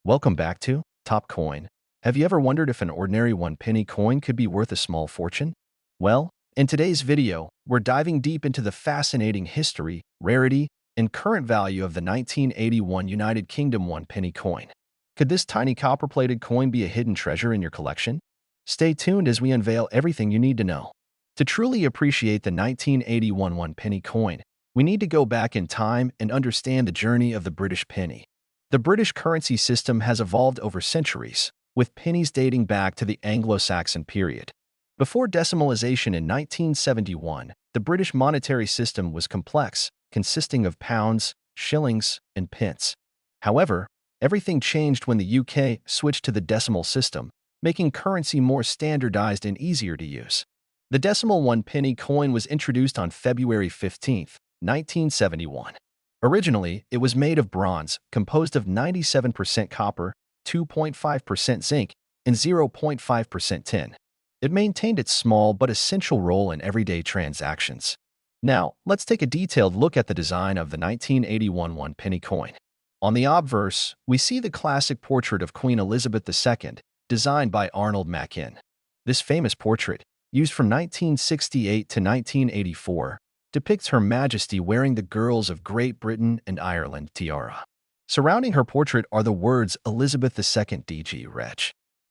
Welcome back to Top Coin. Have you ever wondered if an ordinary one-penny coin could be worth a small fortune? Well, in today's video, we're diving deep into the fascinating history, rarity, and current value of the 1981 United Kingdom one-penny coin. Could this tiny copper-plated coin be a hidden treasure in your collection? Stay tuned as we unveil everything you need to know. To truly appreciate the 1981 one-penny coin, we need to go back in time and understand the journey of the British penny. The British currency system has evolved over centuries, with pennies dating back to the Anglo-Saxon period. Before decimalization in 1971, the British monetary system was complex, consisting of pounds, shillings, and pence. However, everything changed when the UK switched to the decimal system, making currency more standardized and easier to use. The decimal one-penny coin was introduced on February 15, 1971. Originally, it was made of bronze, composed of 97% copper, 2.5% zinc, and 0.5% tin. It maintained its small but essential role in everyday transactions. Now, let's take a detailed look at the design of the 1981 one-penny coin. On the obverse, we see the classic portrait of Queen Elizabeth II, designed by Arnold Machin. This famous portrait, used from 1968 to 1984, depicts Her Majesty wearing the Girls of Great Britain and Ireland tiara. Surrounding her portrait are the words Elizabeth II DG Reg.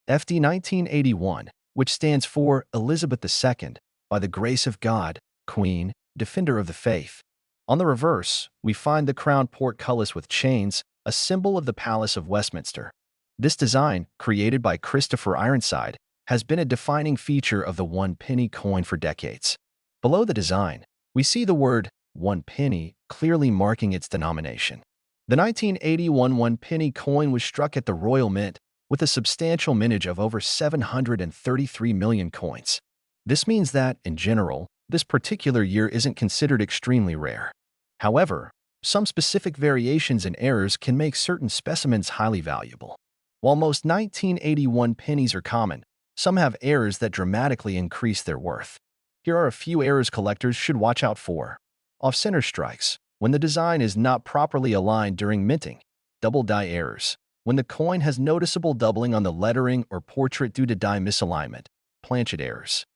FD 1981, which stands for Elizabeth II, by the grace of God, Queen, Defender of the Faith. On the reverse, we find the crown portcullis with chains, a symbol of the Palace of Westminster. This design, created by Christopher Ironside, has been a defining feature of the one-penny coin for decades. Below the design, we see the word one penny clearly marking its denomination. The 1981 one-penny coin was struck at the Royal Mint with a substantial mintage of over 733 million coins. This means that, in general, this particular year isn't considered extremely rare. However, some specific variations and errors can make certain specimens highly valuable. While most 1981 pennies are common, some have errors that dramatically increase their worth. Here are a few errors collectors should watch out for. Off-center strikes, when the design is not properly aligned during minting. Double die errors, when the coin has noticeable doubling on the lettering or portrait due to die misalignment. Planchet errors,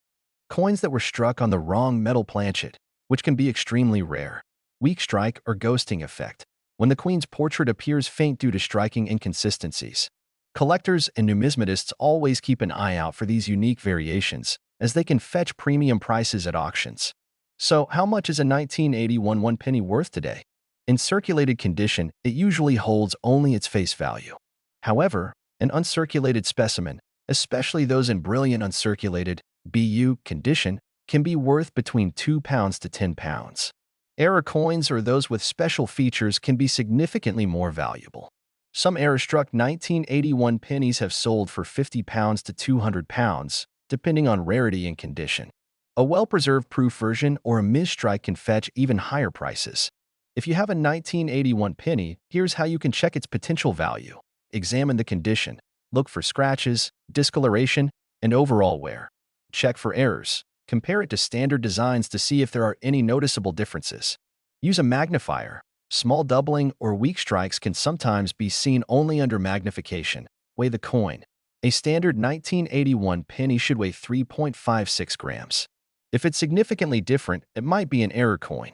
coins that were struck on the wrong metal planchet, which can be extremely rare. Weak strike or ghosting effect, when the Queen's portrait appears faint due to striking inconsistencies. Collectors and numismatists always keep an eye out for these unique variations, as they can fetch premium prices at auctions. So, how much is a 1981 one-penny worth today? In circulated condition, it usually holds only its face value. However, an uncirculated specimen, especially those in brilliant uncirculated (BU) condition, can be worth between £2 to £10. Error coins or those with special features can be significantly more valuable. Some error-struck 1981 pennies have sold for £50 to £200, depending on rarity and condition. A well-preserved proof version or a misstrike can fetch even higher prices. If you have a 1981 penny, here's how you can check its potential value. Examine the condition. Look for scratches, discoloration, and overall wear. Check for errors. Compare it to standard designs to see if there are any noticeable differences. Use a magnifier. Small doubling or weak strikes can sometimes be seen only under magnification. Weigh the coin. A standard 1981 penny should weigh 3.56 grams. If it's significantly different, it might be an error coin.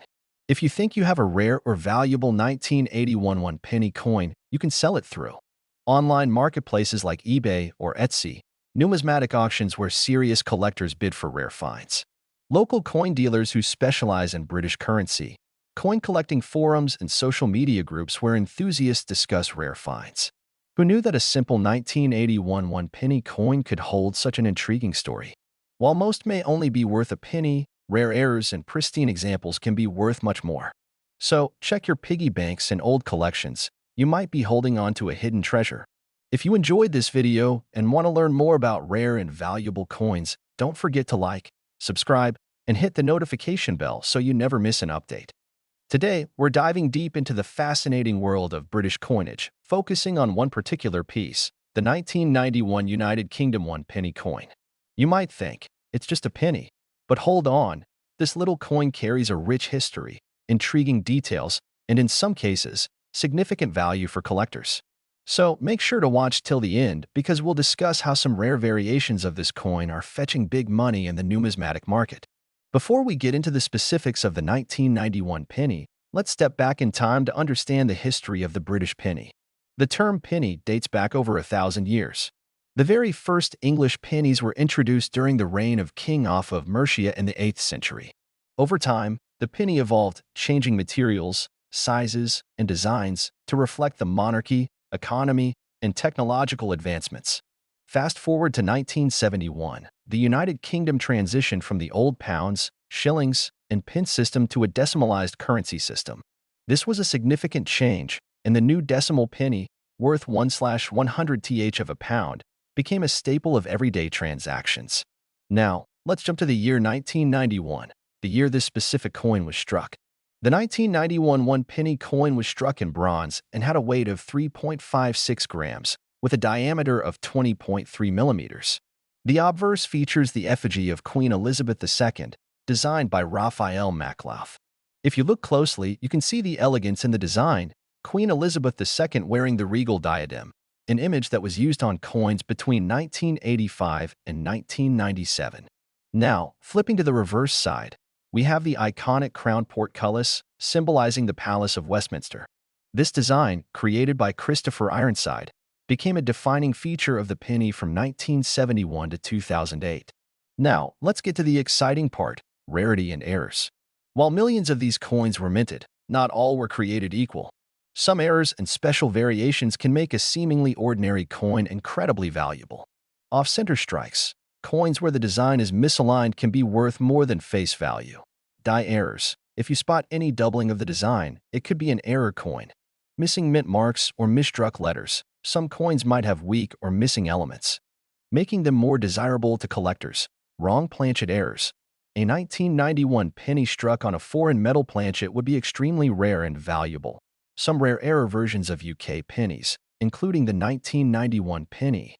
If you think you have a rare or valuable 1981 one-penny coin, you can sell it through online marketplaces like eBay or Etsy, numismatic auctions where serious collectors bid for rare finds, local coin dealers who specialize in British currency, coin collecting forums, and social media groups where enthusiasts discuss rare finds. Who knew that a simple 1981 one-penny coin could hold such an intriguing story? While most may only be worth a penny, rare errors and pristine examples can be worth much more. So, check your piggy banks and old collections. You might be holding on to a hidden treasure. If you enjoyed this video and want to learn more about rare and valuable coins, don't forget to like, subscribe, and hit the notification bell so you never miss an update. Today, we're diving deep into the fascinating world of British coinage, focusing on one particular piece, the 1991 United Kingdom one-penny coin. You might think, it's just a penny. But hold on, this little coin carries a rich history, intriguing details, and in some cases, significant value for collectors. So make sure to watch till the end because we'll discuss how some rare variations of this coin are fetching big money in the numismatic market. Before we get into the specifics of the 1991 penny, let's step back in time to understand the history of the British penny. The term penny dates back over 1,000 years. The very first English pennies were introduced during the reign of King Offa of Mercia in the 8th century. Over time, the penny evolved, changing materials, sizes, and designs to reflect the monarchy, economy, and technological advancements. Fast forward to 1971, the United Kingdom transitioned from the old pounds, shillings, and pence system to a decimalized currency system. This was a significant change, and the new decimal penny, worth 1/100th of a pound, became a staple of everyday transactions. Now, let's jump to the year 1991, the year this specific coin was struck. The 1991 one-penny coin was struck in bronze and had a weight of 3.56 grams, with a diameter of 20.3 millimeters. The obverse features the effigy of Queen Elizabeth II, designed by Raphael MacLeod. If you look closely, you can see the elegance in the design, Queen Elizabeth II wearing the regal diadem, an image that was used on coins between 1985 and 1997. Now, flipping to the reverse side, we have the iconic crown portcullis, symbolizing the Palace of Westminster. This design, created by Christopher Ironside, became a defining feature of the penny from 1971 to 2008. Now, let's get to the exciting part, rarity and errors. While millions of these coins were minted, not all were created equal. Some errors and special variations can make a seemingly ordinary coin incredibly valuable. Off-center strikes. Coins where the design is misaligned can be worth more than face value. Die errors. If you spot any doubling of the design, it could be an error coin. Missing mint marks or misstruck letters. Some coins might have weak or missing elements, making them more desirable to collectors. Wrong planchet errors. A 1991 penny struck on a foreign metal planchet would be extremely rare and valuable. Some rare error versions of UK pennies, including the 1991 penny,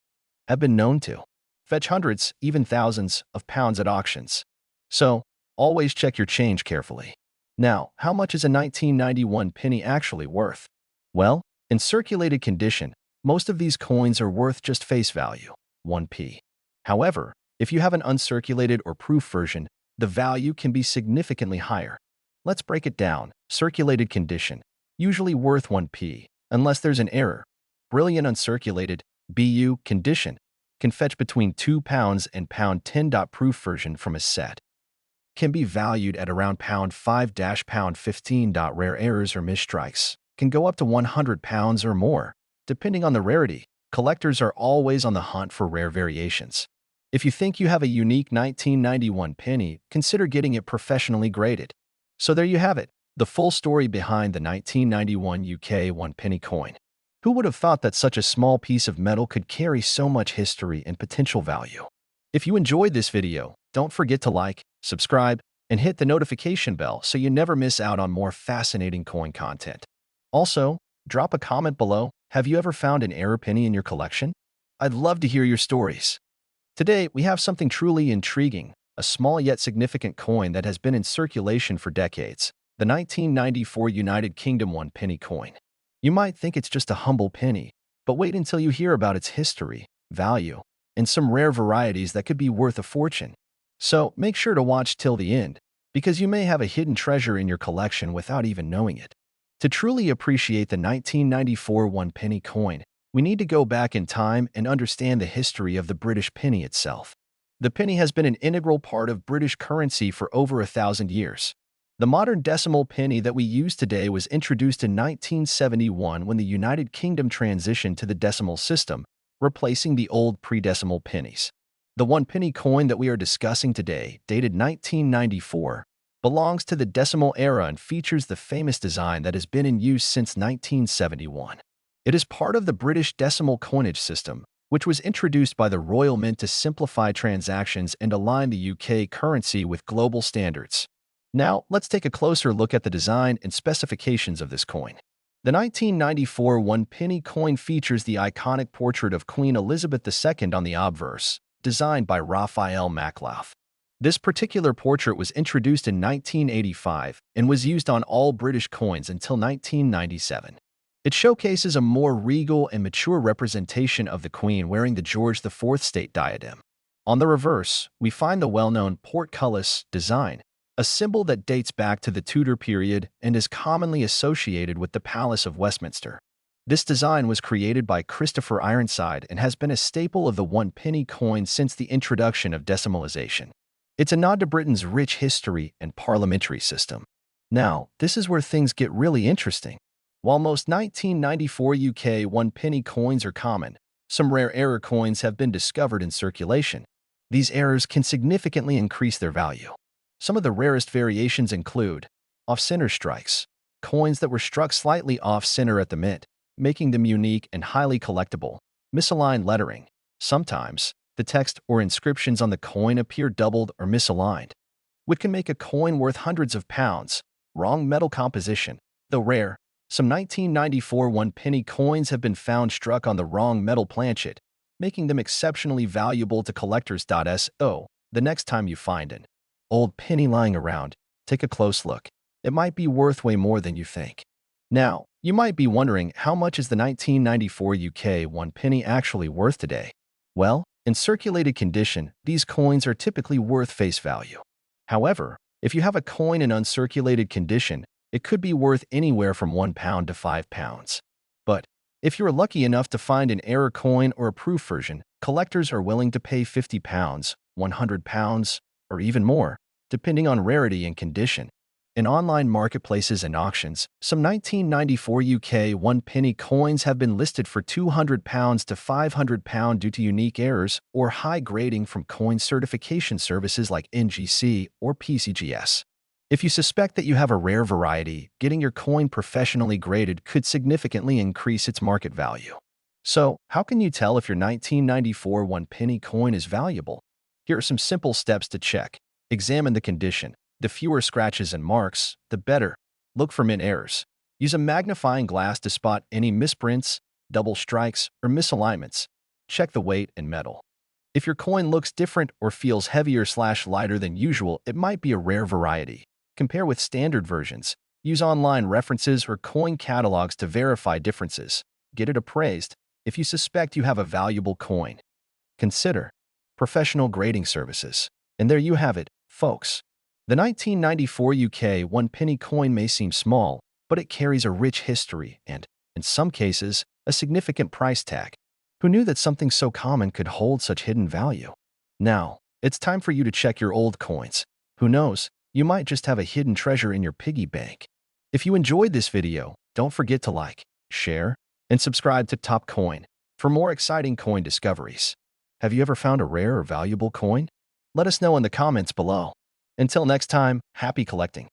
have been known to fetch hundreds, even thousands, of pounds at auctions. So, always check your change carefully. Now, how much is a 1991 penny actually worth? Well, in circulated condition, most of these coins are worth just face value, 1p. However, if you have an uncirculated or proof version, the value can be significantly higher. Let's break it down. Circulated condition, usually worth 1p, unless there's an error. Brilliant uncirculated, BU, condition, can fetch between £2 and £10. Proof version from a set can be valued at around £5 £15. Rare errors or misstrikes can go up to £100 or more. Depending on the rarity, collectors are always on the hunt for rare variations. If you think you have a unique 1991 penny, consider getting it professionally graded. So there you have it, the full story behind the 1991 UK one-penny coin. Who would have thought that such a small piece of metal could carry so much history and potential value? If you enjoyed this video, don't forget to like, subscribe, and hit the notification bell so you never miss out on more fascinating coin content. Also, drop a comment below. Have you ever found an error penny in your collection? I'd love to hear your stories. Today, we have something truly intriguing, a small yet significant coin that has been in circulation for decades, the 1994 United Kingdom one-penny coin. You might think it's just a humble penny, but wait until you hear about its history, value, and some rare varieties that could be worth a fortune. So make sure to watch till the end, because you may have a hidden treasure in your collection without even knowing it. To truly appreciate the 1994 one-penny coin, we need to go back in time and understand the history of the British penny itself. The penny has been an integral part of British currency for over 1,000 years. The modern decimal penny that we use today was introduced in 1971 when the United Kingdom transitioned to the decimal system, replacing the old pre-decimal pennies. The one-penny coin that we are discussing today, dated 1994, belongs to the decimal era and features the famous design that has been in use since 1971. It is part of the British decimal coinage system, which was introduced by the Royal Mint to simplify transactions and align the UK currency with global standards. Now, let's take a closer look at the design and specifications of this coin. The 1994 one-penny coin features the iconic portrait of Queen Elizabeth II on the obverse, designed by Raphael MacLeod. This particular portrait was introduced in 1985 and was used on all British coins until 1997. It showcases a more regal and mature representation of the Queen wearing the George IV state diadem. On the reverse, we find the well-known portcullis design, a symbol that dates back to the Tudor period and is commonly associated with the Palace of Westminster. This design was created by Christopher Ironside and has been a staple of the one-penny coin since the introduction of decimalization. It's a nod to Britain's rich history and parliamentary system. Now, this is where things get really interesting. While most 1994 UK one-penny coins are common, some rare error coins have been discovered in circulation. These errors can significantly increase their value. Some of the rarest variations include off-center strikes, coins that were struck slightly off-center at the mint, making them unique and highly collectible. Misaligned lettering. Sometimes, the text or inscriptions on the coin appear doubled or misaligned, which can make a coin worth hundreds of pounds. Wrong metal composition. Though rare, some 1994 one-penny coins have been found struck on the wrong metal planchet, making them exceptionally valuable to collectors. So, the next time you find an old penny lying around, take a close look. It might be worth way more than you think. Now, you might be wondering, how much is the 1994 UK one penny actually worth today? Well, in circulated condition, these coins are typically worth face value. However, if you have a coin in uncirculated condition, it could be worth anywhere from £1 to £5. But if you're lucky enough to find an error coin or a proof version, collectors are willing to pay £50, £100, or even more, depending on rarity and condition. In online marketplaces and auctions, some 1994 UK one-penny coins have been listed for £200 to £500 due to unique errors or high grading from coin certification services like NGC or PCGS. If you suspect that you have a rare variety, getting your coin professionally graded could significantly increase its market value. So, how can you tell if your 1994 one-penny coin is valuable? Here are some simple steps to check. Examine the condition. The fewer scratches and marks, the better. Look for mint errors. Use a magnifying glass to spot any misprints, double strikes, or misalignments. Check the weight and metal. If your coin looks different or feels heavier/lighter than usual, it might be a rare variety. Compare with standard versions. Use online references or coin catalogs to verify differences. Get it appraised if you suspect you have a valuable coin. Consider professional grading services. And there you have it, folks. The 1994 UK one-penny coin may seem small, but it carries a rich history and, in some cases, a significant price tag. Who knew that something so common could hold such hidden value? Now, it's time for you to check your old coins. Who knows, you might just have a hidden treasure in your piggy bank. If you enjoyed this video, don't forget to like, share, and subscribe to Top Coin for more exciting coin discoveries. Have you ever found a rare or valuable coin? Let us know in the comments below. Until next time, happy collecting.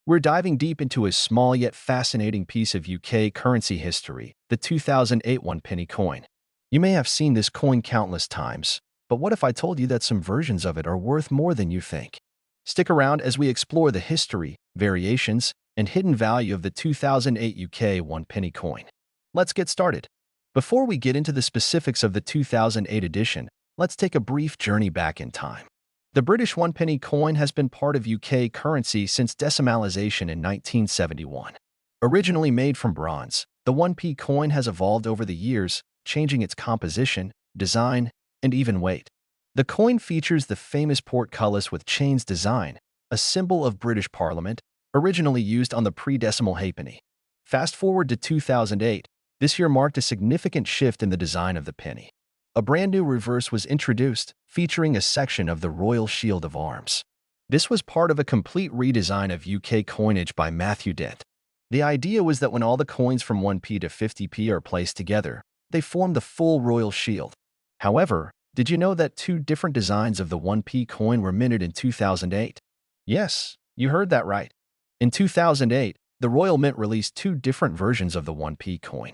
We're diving deep into a small yet fascinating piece of UK currency history, the 2008 one-penny coin. You may have seen this coin countless times, but what if I told you that some versions of it are worth more than you think? Stick around as we explore the history, variations, and hidden value of the 2008 UK one-penny coin. Let's get started. Before we get into the specifics of the 2008 edition, let's take a brief journey back in time. The British one-penny coin has been part of UK currency since decimalization in 1971. Originally made from bronze, the 1p coin has evolved over the years, changing its composition, design, and even weight. The coin features the famous portcullis with chains design, a symbol of British Parliament, originally used on the pre-decimal halfpenny. Fast forward to 2008, this year marked a significant shift in the design of the penny. A brand new reverse was introduced, featuring a section of the Royal Shield of Arms. This was part of a complete redesign of UK coinage by Matthew Dent. The idea was that when all the coins from 1p to 50p are placed together, they form the full Royal Shield. However, did you know that two different designs of the 1p coin were minted in 2008? Yes, you heard that right. In 2008, the Royal Mint released two different versions of the 1p coin.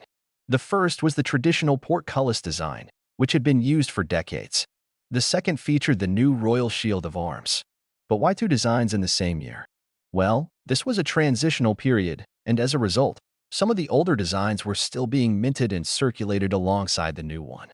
The first was the traditional portcullis design, which had been used for decades. The second featured the new Royal Shield of Arms. But why two designs in the same year? Well, this was a transitional period, and as a result, some of the older designs were still being minted and circulated alongside the new one.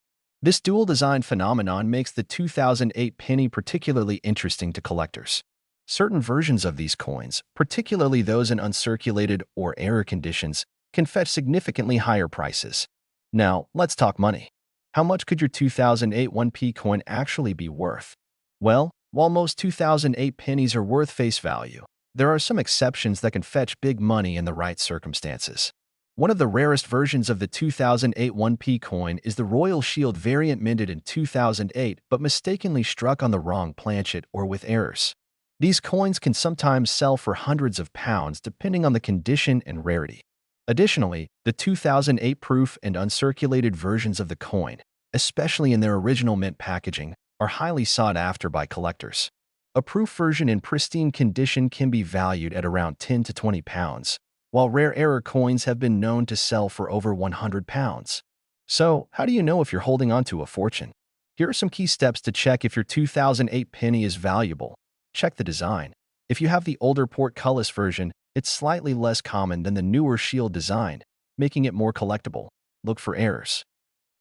This dual design phenomenon makes the 2008 penny particularly interesting to collectors. Certain versions of these coins, particularly those in uncirculated or error conditions, can fetch significantly higher prices. Now, let's talk money. How much could your 2008 1p coin actually be worth? Well, while most 2008 pennies are worth face value, there are some exceptions that can fetch big money in the right circumstances. One of the rarest versions of the 2008 1p coin is the Royal Shield variant minted in 2008 but mistakenly struck on the wrong planchet or with errors. These coins can sometimes sell for hundreds of pounds depending on the condition and rarity. Additionally, the 2008 proof and uncirculated versions of the coin, especially in their original mint packaging, are highly sought after by collectors. A proof version in pristine condition can be valued at around 10 to 20 pounds, while rare error coins have been known to sell for over 100 pounds. So, how do you know if you're holding on to a fortune? Here are some key steps to check if your 2008 penny is valuable. Check the design. If you have the older portcullis version, it's slightly less common than the newer shield design, making it more collectible. Look for errors.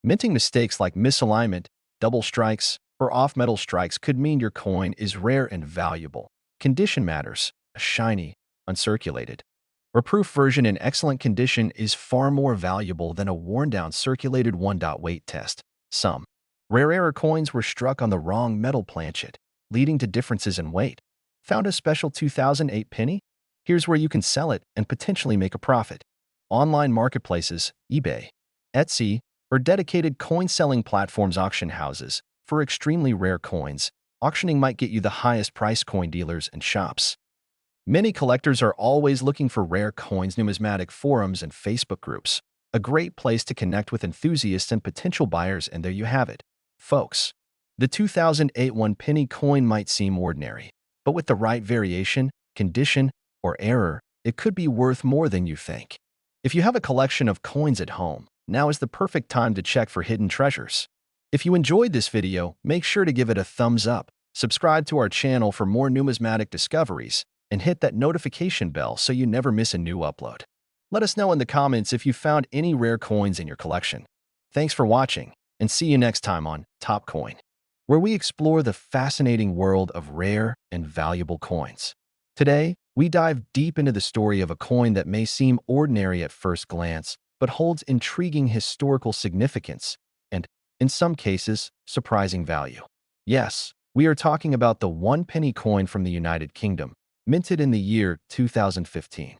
Minting mistakes like misalignment, double strikes, or off-metal strikes could mean your coin is rare and valuable. Condition matters. A shiny, uncirculated, or proof version in excellent condition is far more valuable than a worn-down circulated one. Weight test. Some rare error coins were struck on the wrong metal planchet, leading to differences in weight. Found a special 2008 penny? Here's where you can sell it and potentially make a profit. Online marketplaces, eBay, Etsy, or dedicated coin-selling platforms. Auction houses. For extremely rare coins, auctioning might get you the highest price. Coin dealers and shops. Many collectors are always looking for rare coins. Numismatic forums and Facebook groups. A great place to connect with enthusiasts and potential buyers. And there you have it, folks. The 2008 1 penny coin might seem ordinary, but with the right variation, condition, or error, it could be worth more than you think. If you have a collection of coins at home, now is the perfect time to check for hidden treasures. If you enjoyed this video, make sure to give it a thumbs up, subscribe to our channel for more numismatic discoveries, and hit that notification bell so you never miss a new upload. Let us know in the comments if you found any rare coins in your collection. Thanks for watching, and see you next time on Top Coin, where we explore the fascinating world of rare and valuable coins. Today, we dive deep into the story of a coin that may seem ordinary at first glance, but holds intriguing historical significance and, in some cases, surprising value. Yes, we are talking about the 1 penny coin from the United Kingdom, minted in the year 2015.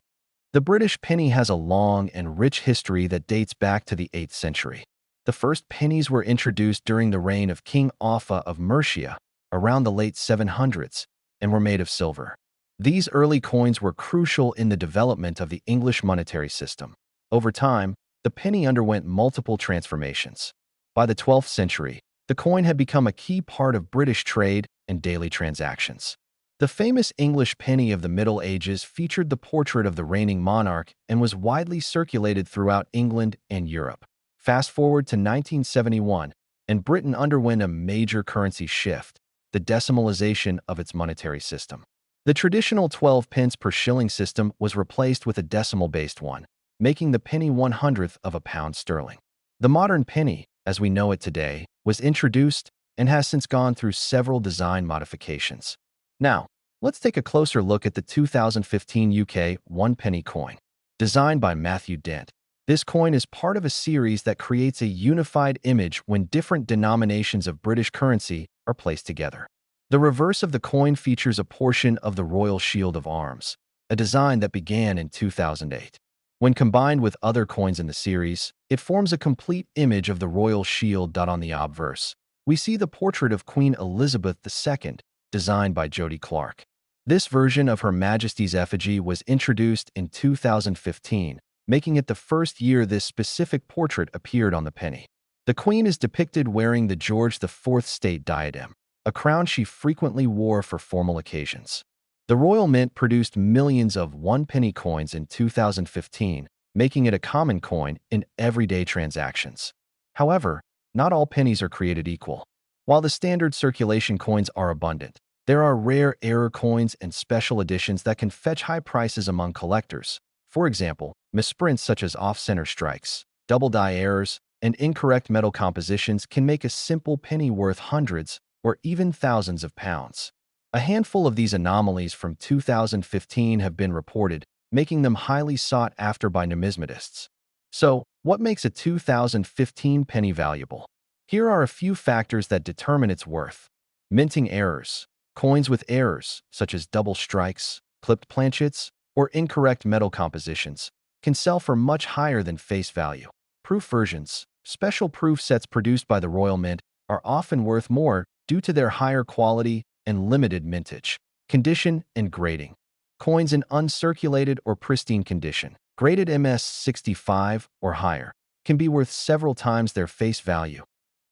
The British penny has a long and rich history that dates back to the 8th century. The first pennies were introduced during the reign of King Offa of Mercia around the late 700s and were made of silver. These early coins were crucial in the development of the English monetary system. Over time, the penny underwent multiple transformations. By the 12th century, the coin had become a key part of British trade and daily transactions. The famous English penny of the Middle Ages featured the portrait of the reigning monarch and was widely circulated throughout England and Europe. Fast forward to 1971, and Britain underwent a major currency shift, the decimalization of its monetary system. The traditional 12 pence per shilling system was replaced with a decimal-based one, making the penny 1/100th of a pound sterling. The modern penny, as we know it today, was introduced and has since gone through several design modifications. Now, let's take a closer look at the 2015 UK 1 penny coin. Designed by Matthew Dent, this coin is part of a series that creates a unified image when different denominations of British currency are placed together. The reverse of the coin features a portion of the Royal Shield of Arms, a design that began in 2008. When combined with other coins in the series, it forms a complete image of the Royal Shield. On the obverse, we see the portrait of Queen Elizabeth II, designed by Jody Clark. This version of Her Majesty's effigy was introduced in 2015, making it the first year this specific portrait appeared on the penny. The Queen is depicted wearing the George IV state diadem, a crown she frequently wore for formal occasions. The Royal Mint produced millions of 1 penny coins in 2015, making it a common coin in everyday transactions. However, not all pennies are created equal. While the standard circulation coins are abundant, there are rare error coins and special editions that can fetch high prices among collectors. For example, misprints such as off-center strikes, double die errors, and incorrect metal compositions can make a simple penny worth hundreds or even thousands of pounds. A handful of these anomalies from 2015 have been reported, making them highly sought after by numismatists. So, what makes a 2015 penny valuable? Here are a few factors that determine its worth. Minting errors. Coins with errors, such as double strikes, clipped planchets, or incorrect metal compositions, can sell for much higher than face value. Proof versions. Special proof sets produced by the Royal Mint are often worth more due to their higher quality and limited mintage. Condition and grading. Coins in uncirculated or pristine condition, graded MS65 or higher, can be worth several times their face value.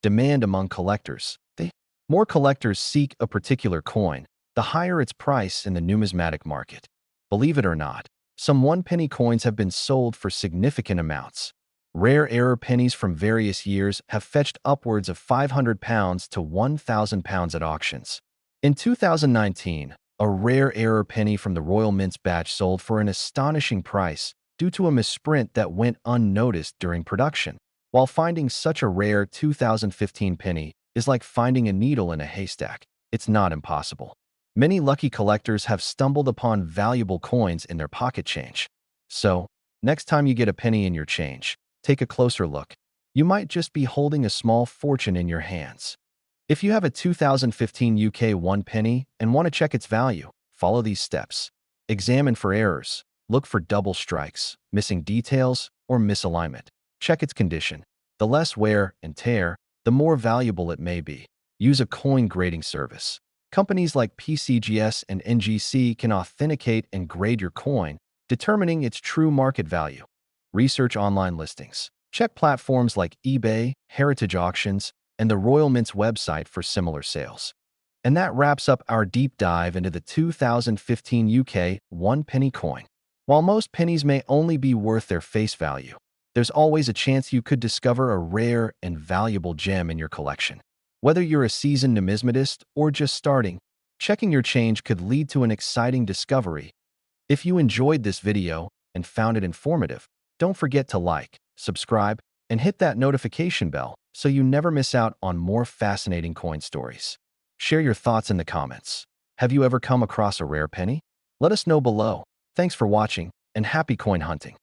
Demand among collectors. The more collectors seek a particular coin, the higher its price in the numismatic market. Believe it or not, some one-penny coins have been sold for significant amounts. Rare error pennies from various years have fetched upwards of £500 to £1,000 at auctions. In 2019, a rare error penny from the Royal Mint's batch sold for an astonishing price due to a misprint that went unnoticed during production. While finding such a rare 2015 penny is like finding a needle in a haystack, it's not impossible. Many lucky collectors have stumbled upon valuable coins in their pocket change. So, next time you get a penny in your change, take a closer look. You might just be holding a small fortune in your hands. If you have a 2015 UK 1 penny and want to check its value, follow these steps. Examine for errors. Look for double strikes, missing details, or misalignment. Check its condition. The less wear and tear, the more valuable it may be. Use a coin grading service. Companies like PCGS and NGC can authenticate and grade your coin, determining its true market value. Research online listings. Check platforms like eBay, Heritage Auctions, and the Royal Mint's website for similar sales. And that wraps up our deep dive into the 2015 UK 1 penny coin. While most pennies may only be worth their face value, there's always a chance you could discover a rare and valuable gem in your collection. Whether you're a seasoned numismatist or just starting, checking your change could lead to an exciting discovery. If you enjoyed this video and found it informative, don't forget to like, subscribe, and hit that notification bell so you never miss out on more fascinating coin stories. Share your thoughts in the comments. Have you ever come across a rare penny? Let us know below. Thanks for watching, and happy coin hunting!